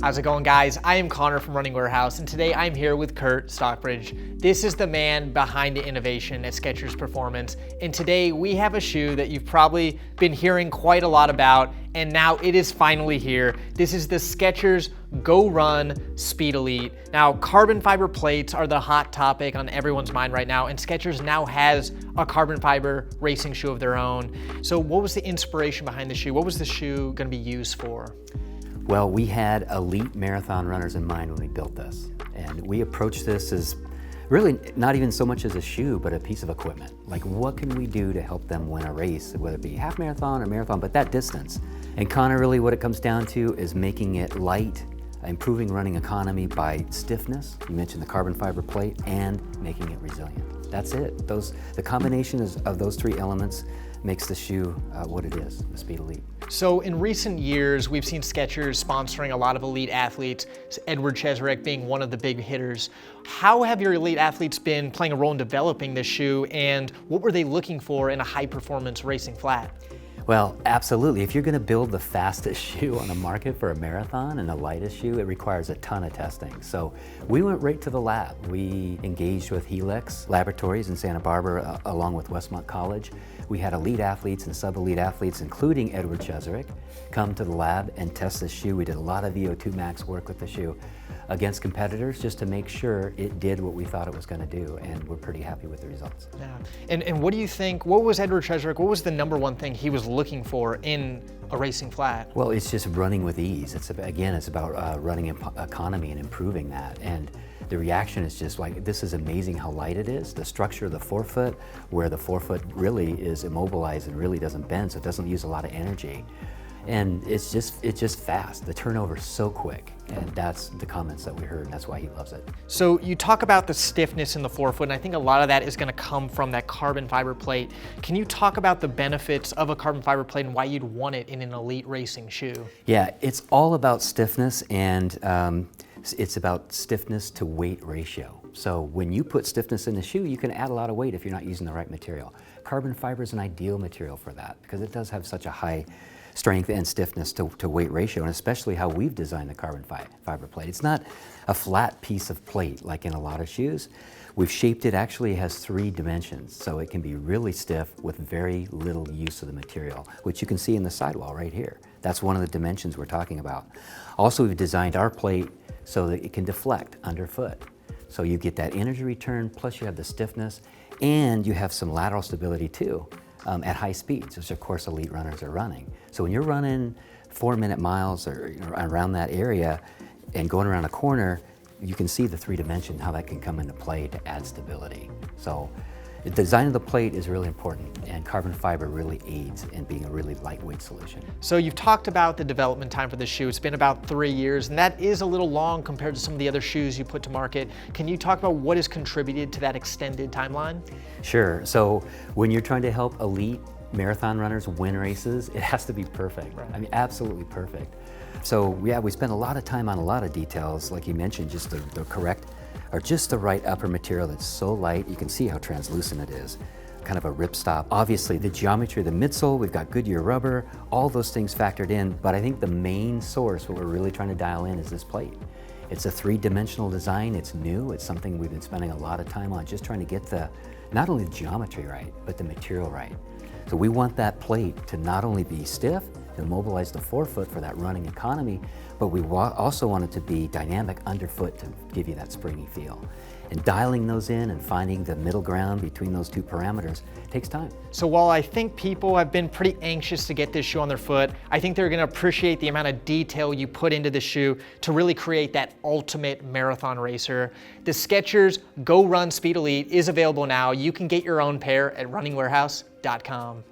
How's it going, guys? I am Connor from Running Warehouse, and today I'm here with Kurt Stockbridge. This is the man behind the innovation at Skechers Performance, and today we have a shoe that you've probably been hearing quite a lot about, and now it is finally here. This is the Skechers GOrun Speed Elite. Now, carbon fiber plates are the hot topic on everyone's mind right now, and Skechers now has a carbon fiber racing shoe of their own. So what was the inspiration behind the shoe? What was the shoe going to be used for? Well, we had elite marathon runners in mind when we built this. And we approached this as really not even so much as a shoe, but a piece of equipment. Like, what can we do to help them win a race, whether it be half marathon or marathon, but that distance. And Connor, really what it comes down to is making it light, improving running economy by stiffness. You mentioned the carbon fiber plate, and making it resilient. That's it. The combination of those three elements makes the shoe what it is, the Speed Elite. So in recent years, we've seen Skechers sponsoring a lot of elite athletes, Edward Cheserek being one of the big hitters. How have your elite athletes been playing a role in developing this shoe, and what were they looking for in a high performance racing flat? Well, absolutely. If you're going to build the fastest shoe on the market for a marathon and the lightest shoe, it requires a ton of testing. So we went right to the lab. We engaged with Helix Laboratories in Santa Barbara, along with Westmont College. We had elite athletes and sub-elite athletes, including Edward Cheserek, come to the lab and test this shoe. We did a lot of VO2 max work with the shoe against competitors just to make sure it did what we thought it was going to do, and we're pretty happy with the results. Yeah. And what do you think, what was Edward Cheserek, what was the number one thing he was looking for in a racing flat? Well, it's just running with ease. It's about running economy and improving that. And the reaction is just like, this is amazing how light it is. The structure of the forefoot, where the forefoot really is immobilized and really doesn't bend, so it doesn't use a lot of energy. And it's just fast. The turnover is so quick, and that's the comments that we heard, and that's why he loves it. So you talk about the stiffness in the forefoot, and I think a lot of that is going to come from that carbon fiber plate. Can you talk about the benefits of a carbon fiber plate and why you'd want it in an elite racing shoe? Yeah, it's all about stiffness, and it's about stiffness to weight ratio. So when you put stiffness in the shoe, you can add a lot of weight if you're not using the right material. Carbon fiber is an ideal material for that because it does have such a high strength and stiffness to weight ratio, and especially how we've designed the carbon fiber plate. It's not a flat piece of plate like in a lot of shoes. We've shaped it, actually it has 3 dimensions, so it can be really stiff with very little use of the material, which you can see in the sidewall right here. That's one of the dimensions we're talking about. Also, we've designed our plate so that it can deflect underfoot. So you get that energy return, plus you have the stiffness, and you have some lateral stability too. At high speeds, which of course elite runners are running. So when you're running 4-minute miles or around that area and going around a corner, you can see the 3 dimension, how that can come into play to add stability. So the design of the plate is really important, and carbon fiber really aids in being a really lightweight solution. So you've talked about the development time for the shoe. It's been about 3 years, and that is a little long compared to some of the other shoes you put to market. Can you talk about what has contributed to that extended timeline? Sure. So when you're trying to help elite marathon runners win races, it has to be perfect. Right. I mean, absolutely perfect. So yeah, we spent a lot of time on a lot of details, like you mentioned, just the correct, or just the right upper material that's so light. You can see how translucent it is, kind of a ripstop. Obviously the geometry of the midsole, we've got Goodyear rubber, all those things factored in, but I think the main source, what we're really trying to dial in, is this plate. It's a 3-dimensional design, it's new, it's something we've been spending a lot of time on, just trying to get not only the geometry right, but the material right. So we want that plate to not only be stiff, to mobilize the forefoot for that running economy, but we also want it to be dynamic underfoot to give you that springy feel. And dialing those in and finding the middle ground between those 2 parameters takes time. So while I think people have been pretty anxious to get this shoe on their foot, I think they're going to appreciate the amount of detail you put into the shoe to really create that ultimate marathon racer. The Skechers GOrun Speed Elite is available now. You can get your own pair at runningwarehouse.com.